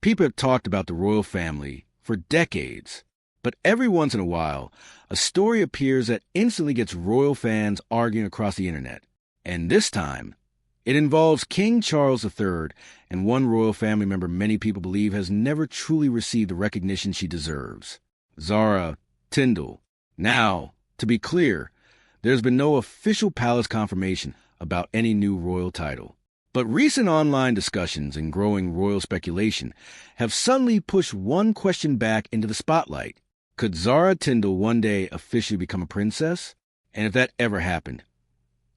People have talked about the royal family for decades, but every once in a while, a story appears that instantly gets royal fans arguing across the internet. And this time, it involves King Charles III and one royal family member many people believe has never truly received the recognition she deserves, Zara Tindall. Now, to be clear, there's been no official palace confirmation about any new royal title. But recent online discussions and growing royal speculation have suddenly pushed one question back into the spotlight. Could Zara Tindall one day officially become a princess? And if that ever happened,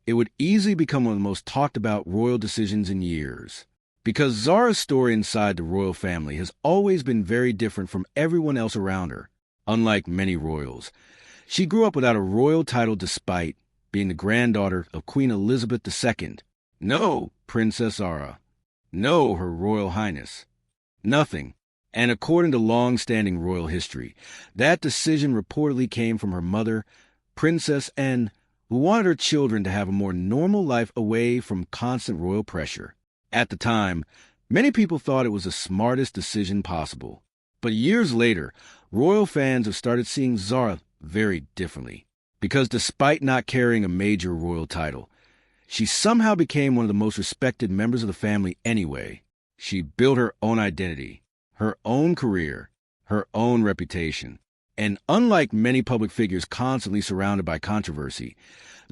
it would easily become one of the most talked about royal decisions in years. Because Zara's story inside the royal family has always been very different from everyone else around her. Unlike many royals, she grew up without a royal title despite being the granddaughter of Queen Elizabeth II. No, Princess Zara. No, Her Royal Highness. Nothing. And according to long-standing royal history, that decision reportedly came from her mother, Princess Anne, who wanted her children to have a more normal life away from constant royal pressure. At the time, many people thought it was the smartest decision possible. But years later, royal fans have started seeing Zara very differently. Because despite not carrying a major royal title, she somehow became one of the most respected members of the family anyway. She built her own identity, her own career, her own reputation. And unlike many public figures constantly surrounded by controversy,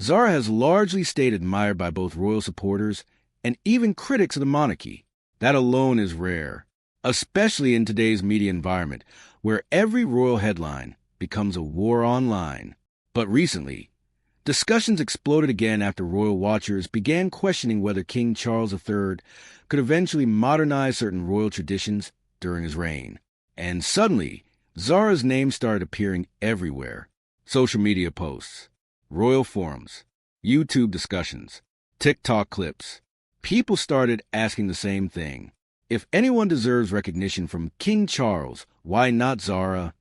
Zara has largely stayed admired by both royal supporters and even critics of the monarchy. That alone is rare, especially in today's media environment, where every royal headline becomes a war online. But recently, discussions exploded again after royal watchers began questioning whether King Charles III could eventually modernize certain royal traditions during his reign. And suddenly, Zara's name started appearing everywhere. Social media posts, royal forums, YouTube discussions, TikTok clips. People started asking the same thing. If anyone deserves recognition from King Charles, why not Zara?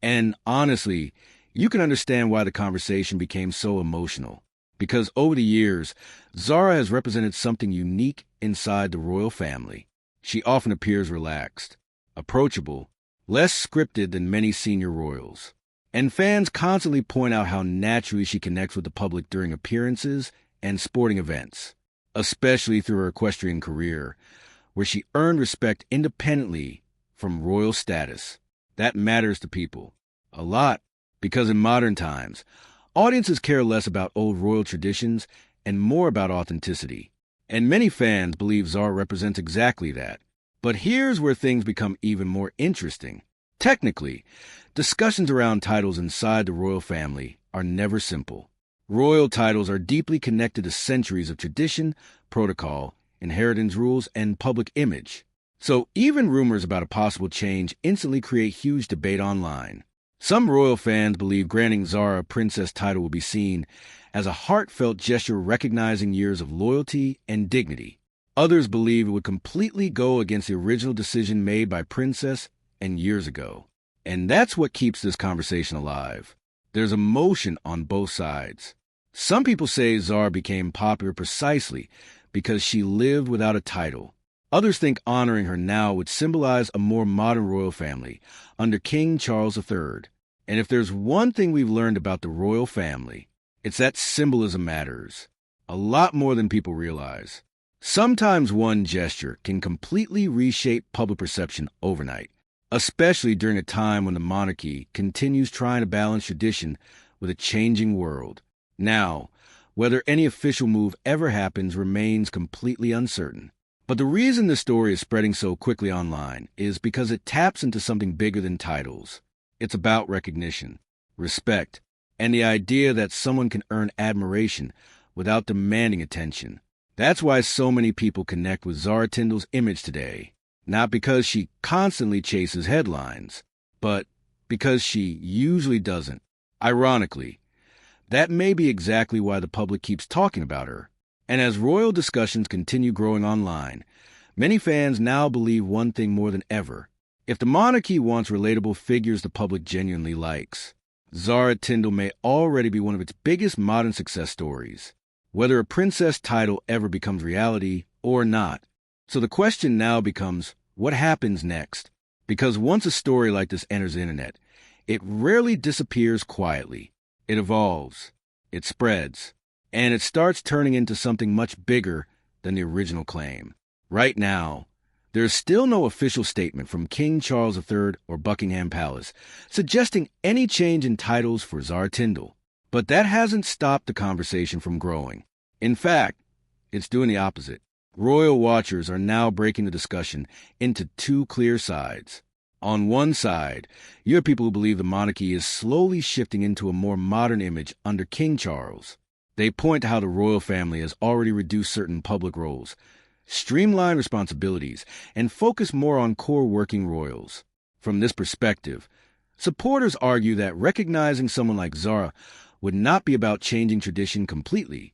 And honestly, you can understand why the conversation became so emotional. Because over the years, Zara has represented something unique inside the royal family. She often appears relaxed, approachable, less scripted than many senior royals. And fans constantly point out how naturally she connects with the public during appearances and sporting events, especially through her equestrian career, where she earned respect independently from royal status. That matters to people a lot, because in modern times, audiences care less about old royal traditions and more about authenticity. And many fans believe Zara represents exactly that. But here's where things become even more interesting. Technically, discussions around titles inside the royal family are never simple. Royal titles are deeply connected to centuries of tradition, protocol, inheritance rules, and public image. So even rumors about a possible change instantly create huge debate online. Some royal fans believe granting Zara a princess title will be seen as a heartfelt gesture recognizing years of loyalty and dignity. Others believe it would completely go against the original decision made by Princess and years ago. And that's what keeps this conversation alive. There's emotion on both sides. Some people say Zara became popular precisely because she lived without a title. Others think honoring her now would symbolize a more modern royal family under King Charles III. And if there's one thing we've learned about the royal family, it's that symbolism matters, a lot more than people realize. Sometimes one gesture can completely reshape public perception overnight, especially during a time when the monarchy continues trying to balance tradition with a changing world. Now, whether any official move ever happens remains completely uncertain. But the reason this story is spreading so quickly online is because it taps into something bigger than titles. It's about recognition, respect, and the idea that someone can earn admiration without demanding attention. That's why so many people connect with Zara Tindall's image today, not because she constantly chases headlines, but because she usually doesn't. Ironically, that may be exactly why the public keeps talking about her. And as royal discussions continue growing online, many fans now believe one thing more than ever. If the monarchy wants relatable figures the public genuinely likes, Zara Tindall may already be one of its biggest modern success stories, whether a princess title ever becomes reality or not. So the question now becomes, what happens next. Because once a story like this enters the internet, it rarely disappears quietly. It evolves, it spreads, and it starts turning into something much bigger than the original claim. Right now, there is still no official statement from King Charles III or Buckingham Palace suggesting any change in titles for Zara Tindall. But that hasn't stopped the conversation from growing. In fact, it's doing the opposite. Royal watchers are now breaking the discussion into two clear sides. On one side, you have people who believe the monarchy is slowly shifting into a more modern image under King Charles. They point to how the royal family has already reduced certain public roles, streamlined responsibilities, and focused more on core working royals. From this perspective, supporters argue that recognizing someone like Zara would not be about changing tradition completely,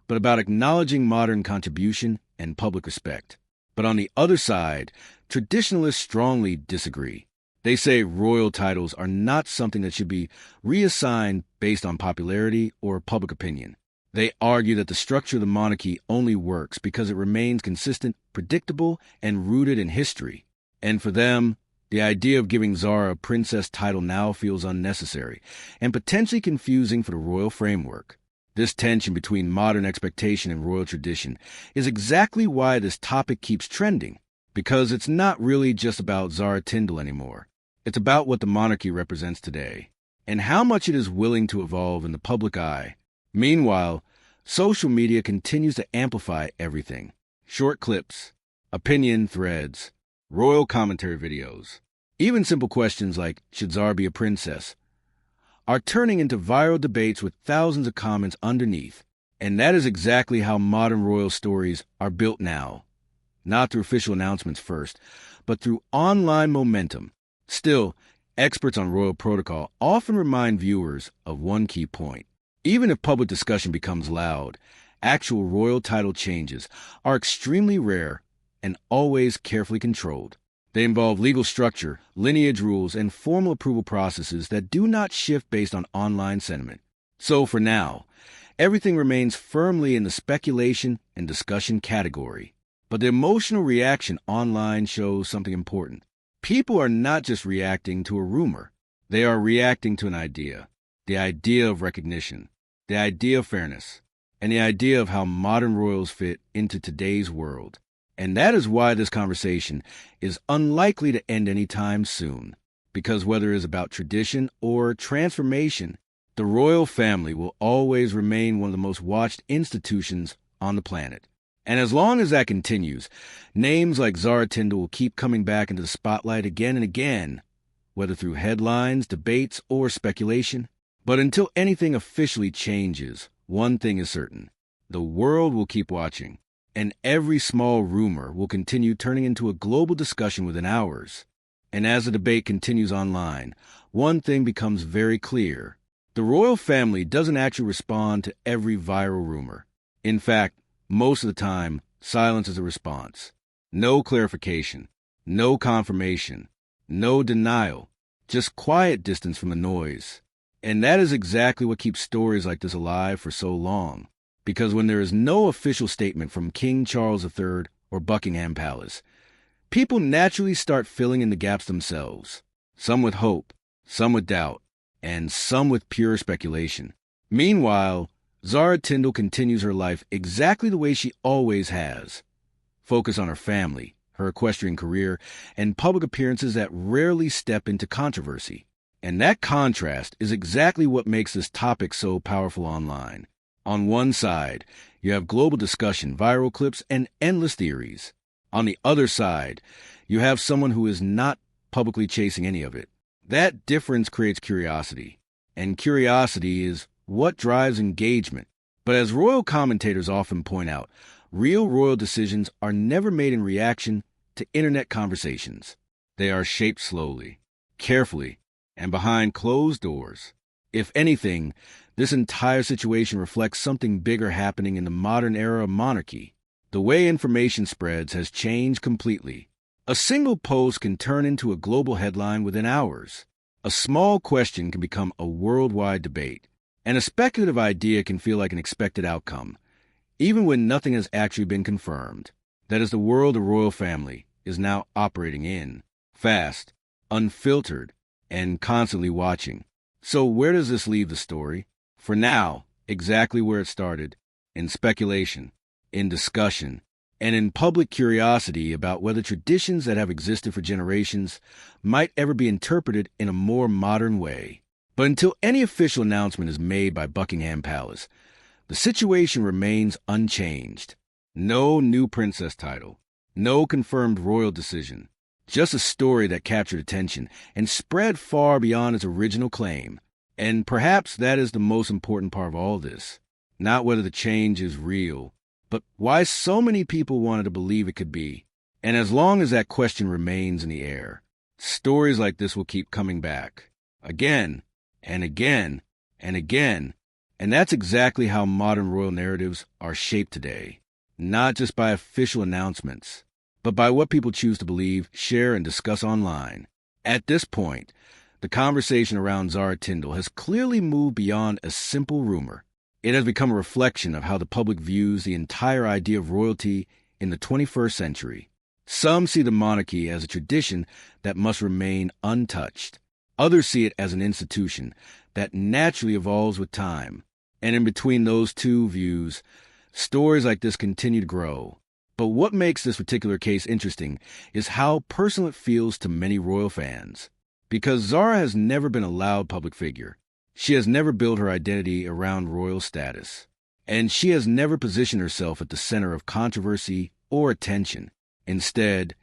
but about acknowledging modern contribution and public respect. But on the other side, traditionalists strongly disagree. They say royal titles are not something that should be reassigned based on popularity or public opinion. They argue that the structure of the monarchy only works because it remains consistent, predictable, and rooted in history. And for them, the idea of giving Zara a princess title now feels unnecessary and potentially confusing for the royal framework. This tension between modern expectation and royal tradition is exactly why this topic keeps trending, because it's not really just about Zara Tindall anymore. It's about what the monarchy represents today, and how much it is willing to evolve in the public eye. Meanwhile, social media continues to amplify everything. Short clips, opinion threads, royal commentary videos, even simple questions like, should Zara be a princess, are turning into viral debates with thousands of comments underneath. And that is exactly how modern royal stories are built now. Not through official announcements first, but through online momentum. Still, experts on royal protocol often remind viewers of one key point. Even if public discussion becomes loud, actual royal title changes are extremely rare and always carefully controlled. They involve legal structure, lineage rules, and formal approval processes that do not shift based on online sentiment. So for now, everything remains firmly in the speculation and discussion category. But the emotional reaction online shows something important. People are not just reacting to a rumor. They are reacting to an idea. The idea of recognition, the idea of fairness, and the idea of how modern royals fit into today's world. And that is why this conversation is unlikely to end anytime soon. Because whether it is about tradition or transformation, the royal family will always remain one of the most watched institutions on the planet. And as long as that continues, names like Zara Tindall will keep coming back into the spotlight again and again, whether through headlines, debates, or speculation. But until anything officially changes, one thing is certain. The world will keep watching. And every small rumor will continue turning into a global discussion within hours. And as the debate continues online, one thing becomes very clear. The royal family doesn't actually respond to every viral rumor. In fact, most of the time, silence is a response. No clarification, no confirmation, no denial, just quiet distance from the noise. And that is exactly what keeps stories like this alive for so long. Because when there is no official statement from King Charles III or Buckingham Palace, people naturally start filling in the gaps themselves, some with hope, some with doubt, and some with pure speculation. Meanwhile, Zara Tindall continues her life exactly the way she always has. Focus on her family, her equestrian career, and public appearances that rarely step into controversy. And that contrast is exactly what makes this topic so powerful online. On one side, you have global discussion, viral clips, and endless theories. On the other side, you have someone who is not publicly chasing any of it. That difference creates curiosity, and curiosity is what drives engagement. But as royal commentators often point out, real royal decisions are never made in reaction to internet conversations. They are shaped slowly, carefully, and behind closed doors. If anything, this entire situation reflects something bigger happening in the modern era of monarchy. The way information spreads has changed completely. A single post can turn into a global headline within hours. A small question can become a worldwide debate. And a speculative idea can feel like an expected outcome, even when nothing has actually been confirmed. That is the world of royal family, is now operating in. Fast, unfiltered, and constantly watching. So where does this leave the story? For now, exactly where it started, in speculation, in discussion, and in public curiosity about whether traditions that have existed for generations might ever be interpreted in a more modern way. But until any official announcement is made by Buckingham Palace, the situation remains unchanged. No new princess title, no confirmed royal decision, just a story that captured attention and spread far beyond its original claim. And perhaps that is the most important part of all this. Not whether the change is real, but why so many people wanted to believe it could be. And as long as that question remains in the air, stories like this will keep coming back. Again, and again, and again. And that's exactly how modern royal narratives are shaped today. Not just by official announcements, but by what people choose to believe, share, and discuss online. At this point, the conversation around Zara Tindall has clearly moved beyond a simple rumor. It has become a reflection of how the public views the entire idea of royalty in the 21st century. Some see the monarchy as a tradition that must remain untouched. Others see it as an institution that naturally evolves with time. And in between those two views, stories like this continue to grow. But what makes this particular case interesting is how personal it feels to many royal fans. Because Zara has never been a loud public figure. She has never built her identity around royal status. And she has never positioned herself at the center of controversy or attention. Instead,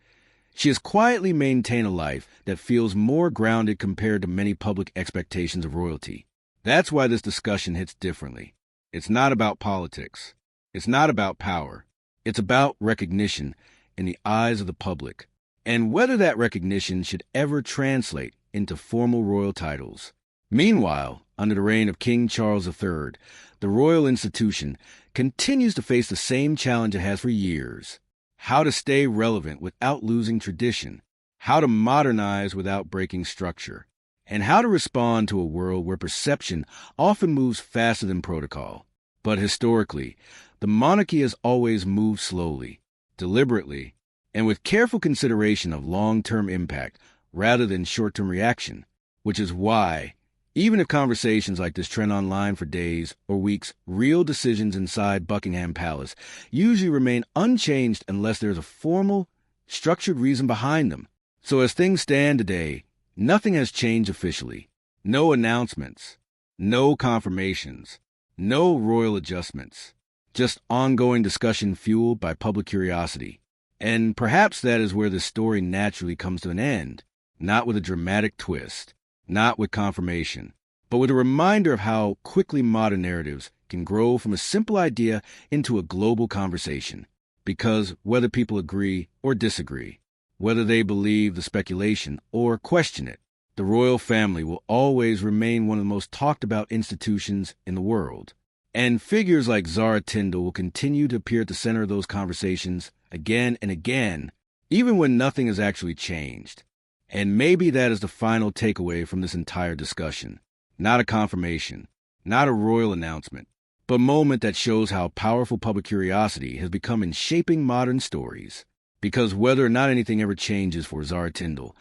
she has quietly maintained a life that feels more grounded compared to many public expectations of royalty. That's why this discussion hits differently. It's not about politics. It's not about power. It's about recognition in the eyes of the public, and whether that recognition should ever translate into formal royal titles. Meanwhile, under the reign of King Charles III, the royal institution continues to face the same challenge it has for years: how to stay relevant without losing tradition, how to modernize without breaking structure, and how to respond to a world where perception often moves faster than protocol. But historically, the monarchy has always moved slowly, deliberately, and with careful consideration of long-term impact rather than short-term reaction, which is why, even if conversations like this trend online for days or weeks, real decisions inside Buckingham Palace usually remain unchanged unless there's a formal, structured reason behind them. So as things stand today, nothing has changed officially. No announcements, no confirmations, no royal adjustments. Just ongoing discussion fueled by public curiosity. And perhaps that is where the story naturally comes to an end, not with a dramatic twist, not with confirmation, but with a reminder of how quickly modern narratives can grow from a simple idea into a global conversation. Because whether people agree or disagree, whether they believe the speculation or question it, the royal family will always remain one of the most talked about institutions in the world. And figures like Zara Tindall will continue to appear at the center of those conversations again and again, even when nothing has actually changed. And maybe that is the final takeaway from this entire discussion. Not a confirmation, not a royal announcement, but a moment that shows how powerful public curiosity has become in shaping modern stories. Because whether or not anything ever changes for Zara Tindall,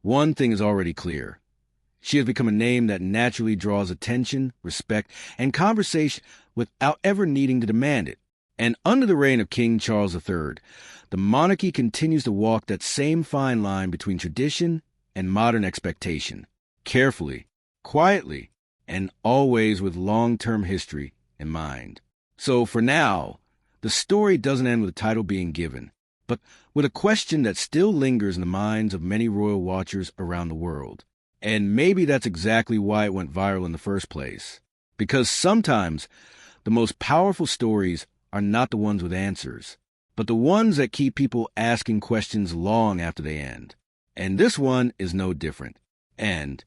one thing is already clear. She has become a name that naturally draws attention, respect, and conversation without ever needing to demand it. And under the reign of King Charles III, the monarchy continues to walk that same fine line between tradition and modern expectation, carefully, quietly, and always with long-term history in mind. So for now, the story doesn't end with a title being given, but with a question that still lingers in the minds of many royal watchers around the world. And maybe that's exactly why it went viral in the first place. Because sometimes the most powerful stories are not the ones with answers, but the ones that keep people asking questions long after they end. And this one is no different. And